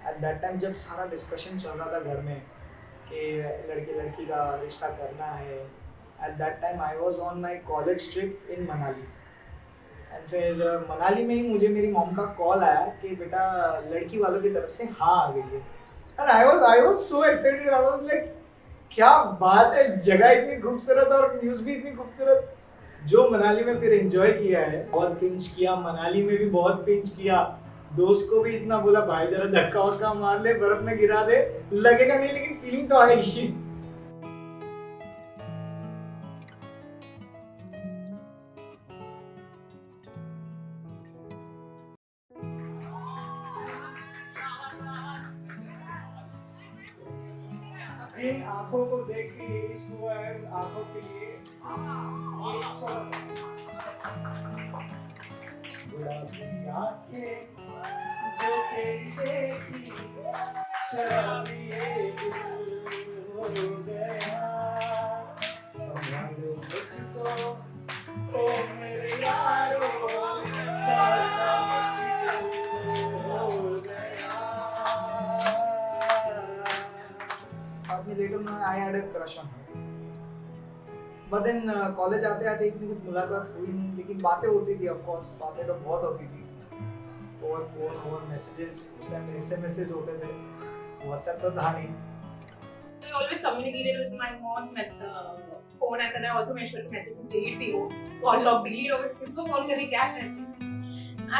At that time जब सारा discussion चल रहा था घर में कि लड़के लड़की का रिश्ता करना है, at that time I was on my college trip in Manali. And फिर मनाली में ही मुझे मेरी मॉम का कॉल आया कि बेटा लड़की वालों की तरफ से हाँ आ गई है। And I was so excited, I was like क्या बात है, जगह इतनी खूबसूरत और न्यूज़ भी इतनी खूबसूरत। जो मनाली में फिर एंजॉय किया है, बहुत पिंच किया मनाली में भी, बहुत पिंच किया। दोस्त को भी इतना बोला भाई जरा धक्का वक्का मार ले, बर्फ में गिरा दे, लगेगा नहीं लेकिन फीलिंग तो आएगी। जिन आंखों को देख के इश्क हुआ है, आंखों के लिए गुलाबी आंखें जो तेरी देखी, शराबी ये दिल हो गया, संभालो मुझको ओ मेरे यारो, सारा मुश्किल हो गया। अब later on I had a crush on her. But then college आते आते इतनी कुछ मुलाकात हुई नहीं, लेकिन बातें होती थी। ऑफ कोर्स बातें तो बहुत होती थी, ओवर फोन, ओवर मैसेजेस। उस टाइम एसएमएसेस होते थे, व्हाट्सएप तो था नहीं। So I always communicated with my mom's phone, and then I also made sure to messages delete भी हो, call log delete हो, किसको कॉल करके क्या करती।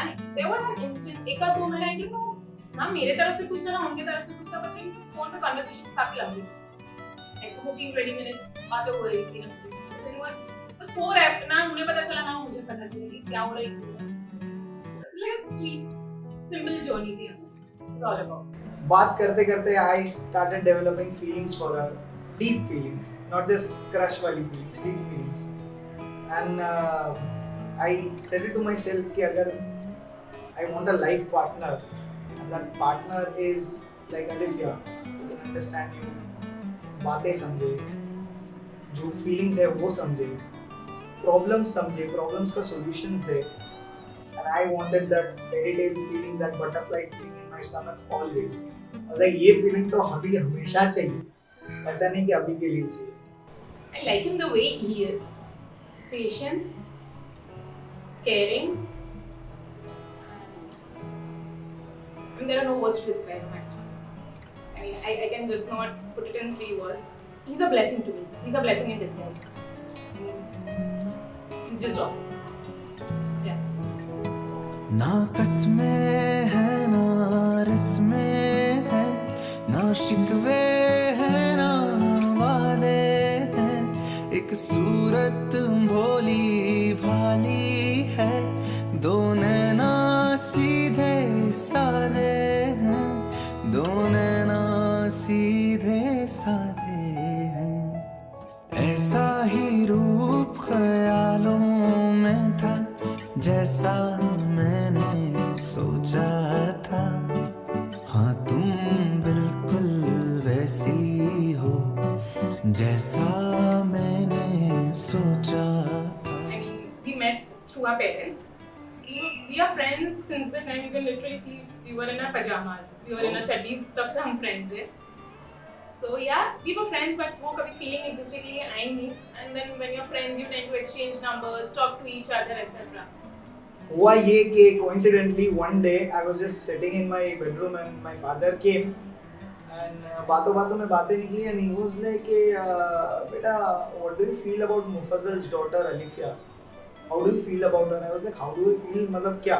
And there was an instance, एक आध दो महीना I don't know, ना मेरे तरफ से कुछ था ना उनके तरफ से कुछ था, but फोन पे conversations काफी लंबी, like 15-20 minutes बातें हो रही थी। Then was 4 after, ना उन्हें पता चला ना मुझे पता चला कि क्या हो रहा है। Like a sweet, simple journey थी। This is all about. बात करते करते I started developing feelings for her, deep feelings, not just crush वाली feelings, deep feelings. And I said it to myself कि अगर I want a life partner, and that partner is like Alifia, who can understand you, बातें समझे, जो feelings है वो समझे, problems समझे, problems का solutions they. And I wanted that fairy tale feeling, that butterfly feeling in my stomach always. I was like, ये feeling तो अभी हमेशा चाहिए, ऐसा नहीं कि अभी के लिए चाहिए। I like him the way he is. Patience, caring, and there are no words to describe him actually. I mean, I can just not put it in 3 words. He's a blessing to me. He's a blessing in disguise. I mean, he's just awesome. Yeah. ना कसमें है ना रस्में है, ना शिकवे है ना वादे हैं, एक सूरत भोली भाली है, दो नैना सीधे सादे हैं, दो नैना सीधे सादे हैं। ऐसा ही रूप ख्यालों में था जैसा मैंने सोचा था, हाँ तुम बिल्कुल वैसी हो जैसा मैंने सोचा था। I mean, we met through our parents. We are friends since the time you can literally see we were in our pajamas, we were in our chaddis, तब से हम friends हैं. So yeah, we were friends, but वो कभी feeling एक दूसरे के लिए आई नहीं. And then when you're friends, you tend to exchange numbers, talk to each other, etc. हुआ ये कि coincidentally one day I was just sitting in my bedroom and my father came and बातों बातों में बातें निकली and he was like कि बेटा what do you feel about Mufazzal's daughter Alifia? How do you feel about her? I was like how do you feel मतलब क्या?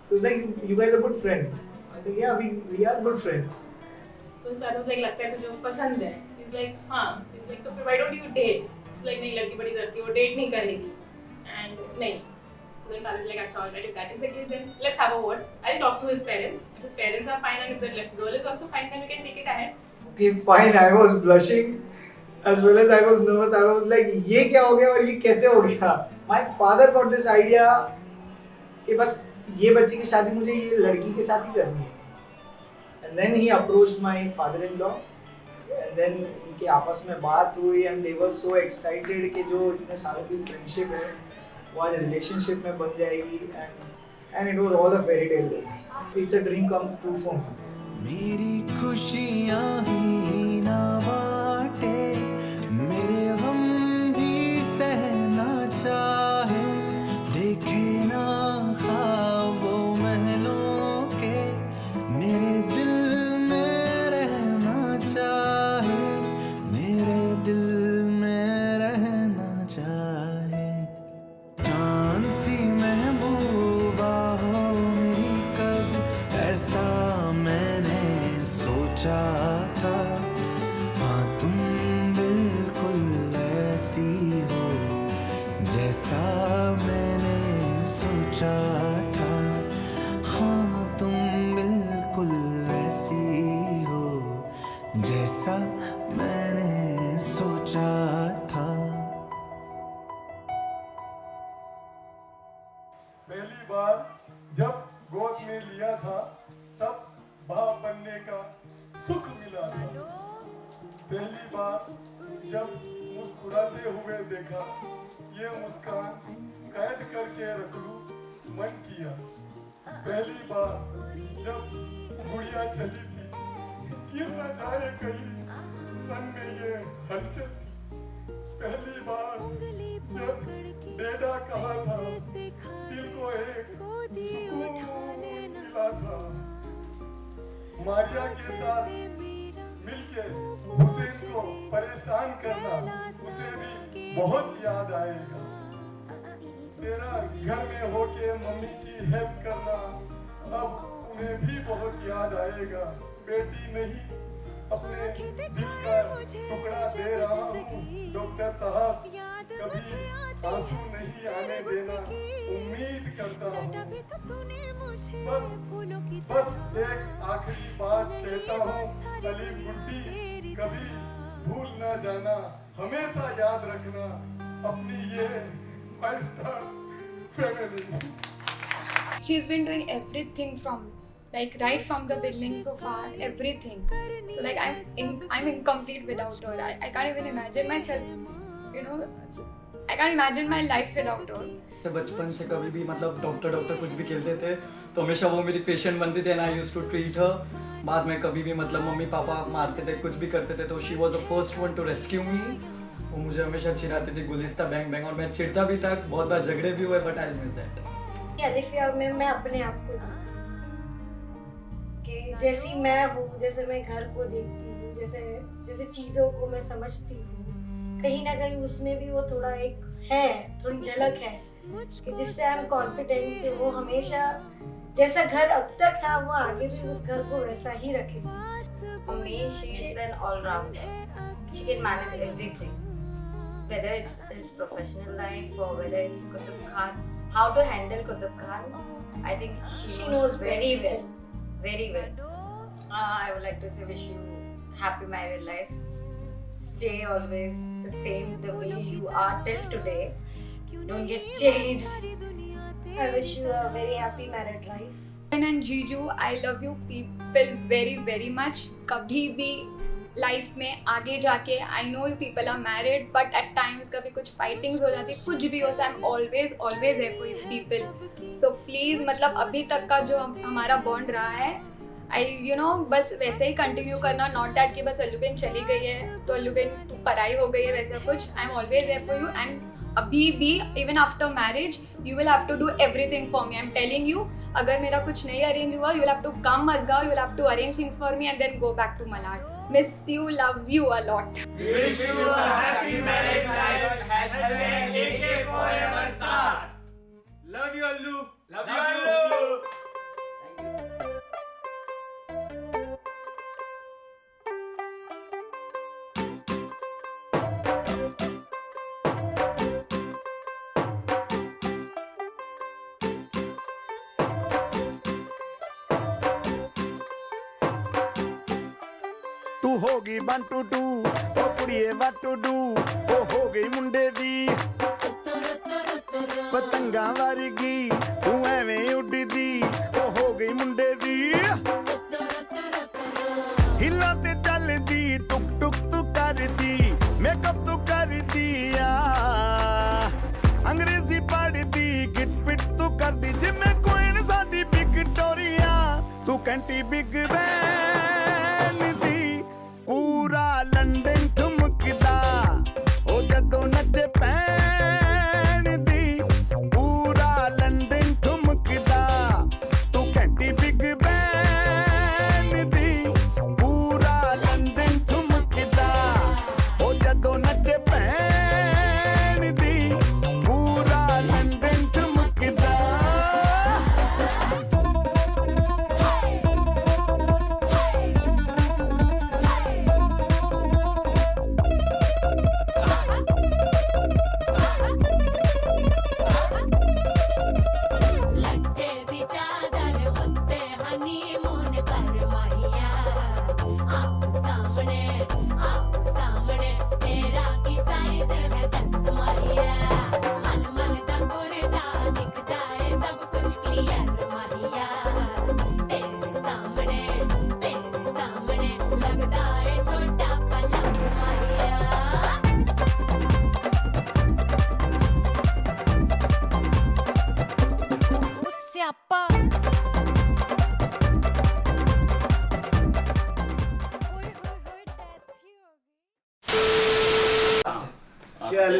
So he was like you guys are good friend. I think yeah we are good friends. So his father was like लगता है तुझे पसंद है. So he's like हाँ. So he's like तो फिर why don't you date? He's like नहीं लड़की बड़ी लड़की वो date नहीं करेगी. And नहीं. So then father was like अच्छा alright if that is the case then let's have a word. I'll talk to his parents. If his parents are fine and if the girl is also fine then we can take it ahead. Okay fine, I was blushing as well as I was nervous. I was like ये क्या हो गया और ये कैसे हो गया? My father got this idea कि बस ये बच्ची की शादी मुझे ये लड़की के साथ ही करनी है. And then he approached my father-in-law and then उनकी आपस में बात हुई and they were so excited कि जो इतने सालों की friendship है वो आज relationship में बन जाएगी and it was all a fairy tale. It's a dream come true for me. मेरी खुशियाँ ही ना बाटे, मेरे गम भी सहना चाहे, देखे ना ख्वाबों महलों के, मेरे दिल में रहना चाहे, मेरे दिल में रहना चाहे। चांद सी महबूबा हो मेरी, कब ऐसा मैंने सोचा था। हाँ तुम बिल्कुल ऐसी हो जैसा मैंने सोचा था। हाँ तुम बिल्कुल ऐसी हो जैसा मैंने सोचा था। पहली बार जब गोद में लिया था तब बाप बनने का सुख मिला था। पहली बार जब मुस्कुराते हुए देखा, ये मुस्कान कैद करके रख लूं मन किया। पहली बार जब गुड़िया चली थी, गिर न जाए कहीं मन में ये हलचल थी। पहली बार जब डेडा कहा था, दिल को एक सुकून मिला था। मारिया के साथ मिलके हुसैन को परेशान करना उसे भी बहुत याद आएगा। तेरा घर में होके मम्मी की हेल्प करना अब उन्हें भी बहुत याद आएगा। बेटी नहीं अपने दिल का टुकड़ा दे रहा हूँ डॉक्टर साहब, कभी आंसू नहीं आने देना उम्मीद करता हूँ। बस एक आखिरी बात कहता हूँ, अली गुड्डी कभी भूल ना जाना, हमेशा याद रखना अपनी ये 5 star family. She's been doing everything from like right from the beginning so far, everything. So like I'm incomplete without her. I can't even imagine myself, you know, I can't imagine my life without her. बचपन से कभी भी मतलब doctor कुछ भी खेलते थे तो हमेशा वो मेरी पेशेंट बनती थी and I used to treat her. बाद में कभी भी मतलब मम्मी पापा मारते थे कुछ भी करते थे तो she was the first one to rescue me. वो मुझे हमेशा चिढ़ाती थी गुलिस्ता बैंग बैंग, और मैं चिढ़ता भी था, बहुत बार झगड़े भी हुए, but I miss that. Alifiya में मैं अपने आप को कि जैसी मैं हूँ, जैसे मैं घर को देखती हूँ, जैसे चीज़ों को मैं समझती हूँ, कहीं ना कहीं उसमें भी वो थोड़ा एक है, थोड़ी झलक है कि जिससे आई एम कॉन्फिडेंट कि वो हमेशा जैसा घर अब तक था वो आगे भी उस घर को वैसा ही रखेगा। For me, she is an all-rounder. She can manage everything, whether it's his professional life or whether it's Qutub Khan. How to handle Qutub Khan, I think she knows very well, very well. I would like to say, wish you happy married life. Stay always the same, the way you are till today. Don't get changed. I wish you a very happy married life. And Jiju, I love you people very very much. कभी भी life में आगे जाके I know you people are married but at times कभी कुछ fightings हो जाती है, कुछ भी हो, I am always there for you people. So please मतलब अभी तक का जो हमारा बॉन्ड रहा है आई बस वैसे ही कंटिन्यू करना, नॉट दैट कि बस अल्लूबेन चली गई है तो अल्लूबेन तू पराई हो गई है, वैसा कुछ। I am always there for you and अभी भी even after marriage you will have to do everything for me. I am telling you, अगर मेरा कुछ नहीं अरेंज हुआ, you will have to come Mazgaon, you will have to arrange things for me and then go back to Malad. Miss you, love you a lot. Wish you a happy married life. Hashtag AK forever Saath. Love you, Allu. Love you, Allu. तू होगी 1 to 2 O कुड़िए what to do ओ हो गई मुंडे दी पतंगा वर्गी तू एवें उड़दी ओ हो गई मुंडे दी हिला ते चलदी टुक टुक तू करदी मेकअप तू करदी अंग्रेजी पढ़दी गिट पिट तू करदी जिमें कोई साडी विक्टोरिया तू कंटी बिग बैन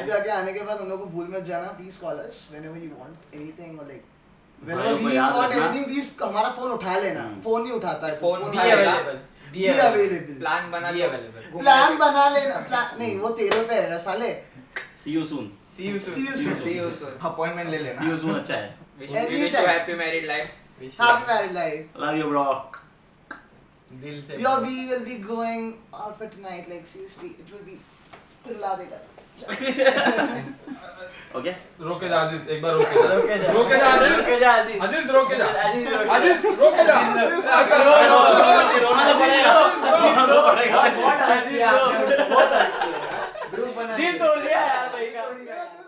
पे आके आने के बाद हम लोग को भूल मत जाना, please call us whenever you want anything और लाइक व्हेनेवर भाइयों को वी याद वांट रखना। एनीथिंग प्लीज हमारा फोन उठा लेना। फोन नहीं उठाता है, फोन भी उठाएगा। Available, be available। प्लान बना Be लो, available। घूमने प्लान के- बना लेना, प्लान नहीं वो तेरे पे है साले। See you soon. See you soon. See you soon। See you soon. Appointment ले लेना। See you soon अच्छा है। Wish you happy married life. Happy married life। Love you bro. दिल से Yo, we will be going out for tonight. Like seriously, it will be पिला देगा। Okay? रोके जा अजीज, एक बार रोके जा। रोके जा। रोके जा अजीज। रोके जा अजीज। अजीज रोके जा। अजीज रोके जा। अजीज रोके जा। रोना तो पड़ेगा। रोना तो पड़ेगा। बहुत दिल तोड़ दिया यार भाई का।